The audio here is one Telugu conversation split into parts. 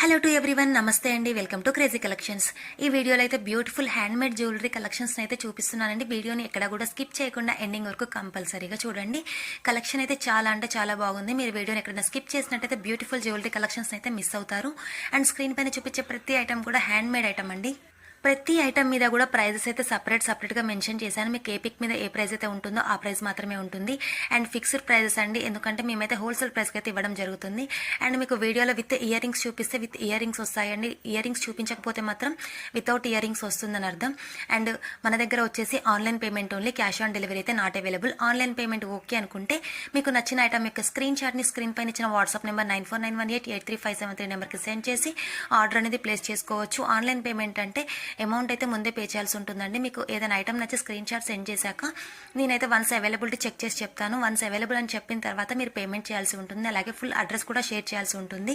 హలో టు ఎవ్రీవన్, నమస్తే అండి. Welcome to crazy collections. ఈ వీడియోలో అయితే బ్యూటిఫుల్ హ్యాండ్మేడ్ జ్యువెలరీ కలెక్షన్స్ అయితే చూపిస్తున్నానండి. వీడియోని ఎక్కడ కూడా స్కిప్ చేయకుండా ఎండింగ్ వరకు కంపల్సరీగా చూడండి. కలెక్షన్ అయితే చాలా అంటే చాలా బాగుంది. మీరు వీడియోని ఎక్కడైనా స్కిప్ చేసినట్టయితే బ్యూటిఫుల్ జ్యువెలరీ కలెక్షన్స్ అయితే మిస్ అవుతారు. అండ్ స్క్రీన్ పైన చూపించే ప్రతి ఐటమ్ కూడా హ్యాండ్మేడ్ ఐటమ్ అండి. ప్రతి ఐటమ్ మీద కూడా ప్రైజెస్ అయితే సపరేట్గా మెన్షన్ చేశాను. మీకు ఏ పిక్ మీద ఏ ప్రైస్ అయితే ఉంటుందో ఆ ప్రైస్ మాత్రమే ఉంటుంది. అండ్ ఫిక్స్డ్ ప్రైజెస్ అండి, ఎందుకంటే మేమైతే హోల్సేల్ ప్రైస్కి అయితే ఇవ్వడం జరుగుతుంది. అండ్ మీకు వీడియోలో విత్ ఇయర్ రింగ్స్ చూపిస్తే విత్ ఇయర్ రింగ్స్ వస్తాయండి. ఇయర్ రింగ్స్ చూపించకపోతే మాత్రం వితౌట్ ఇయర్ రింగ్స్ వస్తుందని అర్థం. అండ్ మన దగ్గర వచ్చేసి online payment only, cash on delivery అయితే not available. Online payment okay అనుకుంటే మీకు నచ్చిన ఐటమ్ యొక్క స్క్రీన్ షాట్ని స్క్రీన్ పైన ఇచ్చిన వాట్సాప్ నెంబర్ 9491883573 నెంబర్కి సెండ్ చేసి ఆర్డర్ అనేది ప్లేస్ చేసుకోవచ్చు. ఆన్లైన్ పేమెంట్ అంటే అమౌంట్ అయితే ముందే పే చేయాల్సి ఉంటుందండి. మీకు ఏదైనా ఐటమ్ నచ్చి స్క్రీన్ షాట్ సెండ్ చేశాక నేనైతే వన్స్ అవైలబిలిటీ చెక్ చేసి చెప్తాను. వన్స్ అవైలబుల్ అని చెప్పిన తర్వాత మీరు పేమెంట్ చేయాల్సి ఉంటుంది. అలాగే ఫుల్ అడ్రస్ కూడా షేర్ చేయాల్సి ఉంటుంది.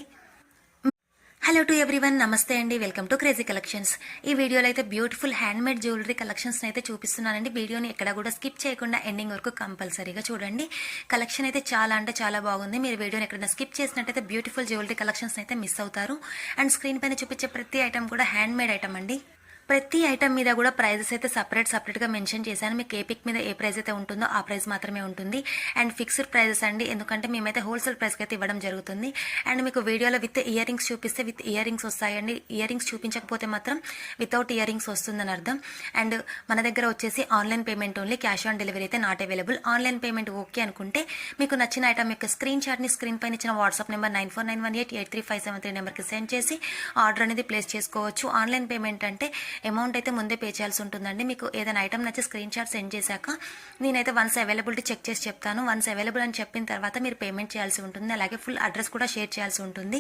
హలో టు ఎవ్రీవన్, నమస్తే అండి. Welcome to crazy collections. ఈ వీడియోలో అయితే బ్యూటిఫుల్ హ్యాండ్మేడ్ జ్యువెలరీ కలెక్షన్స్ అయితే చూపిస్తున్నానండి. వీడియోని ఎక్కడ కూడా స్కిప్ చేయకుండా ఎండింగ్ వరకు కంపల్సరీగా చూడండి. కలెక్షన్ అయితే చాలా అంటే చాలా బాగుంది. మీరు వీడియోని ఎక్కడైనా స్కిప్ చేసినట్టయితే బ్యూటిఫుల్ జ్యువెలరీ కలెక్షన్స్ అయితే మిస్ అవుతారు. అండ్ స్క్రీన్ పైన చూపించే ప్రతి ఐటమ్ కూడా హ్యాండ్మేడ్ ఐటమ్ అండి. ప్రతి ఐటమ్ మీద కూడా ప్రైజెస్ అయితే సపరేట్గా మెన్షన్ చేశాను. మీకు ఏ పిక్ మీద ఏ ప్రైస్ అయితే ఉంటుందో ఆ ప్రైస్ మాత్రమే ఉంటుంది. అండ్ ఫిక్స్డ్ ప్రైజెస్ అండి, ఎందుకంటే మేమైతే హోల్సేల్ ప్రైస్కి అయితే ఇవ్వడం జరుగుతుంది. అండ్ మీకు వీడియోలో విత్ ఇయర్ రింగ్స్ చూపిస్తే విత్ ఇయర్ రింగ్స్ వస్తాయండి. ఇయర్ రింగ్స్ చూపించకపోతే మాత్రం వితౌట్ ఇయర్ రింగ్స్ వస్తుందని అర్థం. అండ్ మన దగ్గర వచ్చేసి online payment only, cash on delivery అయితే not available. Online payment okay అనుకుంటే మీకు నచ్చిన ఐటమ్ యొక్క స్క్రీన్ షాట్ని స్క్రీన్ పైన ఇచ్చిన వాట్సాప్ నెంబర్ 9491883573 నెంబర్కి సెండ్ చేసి ఆర్డర్ అనేది ప్లేస్ చేసుకోవచ్చు. ఆన్లైన్ పేమెంట్ అంటే అమౌంట్ అయితే ముందే పే చేయాల్సి ఉంటుందండి. మీకు ఏదైనా ఐటమ్ నచ్చి స్క్రీన్ షాట్ సెండ్ చేశాక నేనైతే వన్స్ అవైలబిలిటీ చెక్ చేసి చెప్తాను. వన్స్ అవైలబుల్ అని చెప్పిన తర్వాత మీరు పేమెంట్ చేయాల్సి ఉంటుంది. అలాగే ఫుల్ అడ్రస్ కూడా షేర్ చేయాల్సి ఉంటుంది.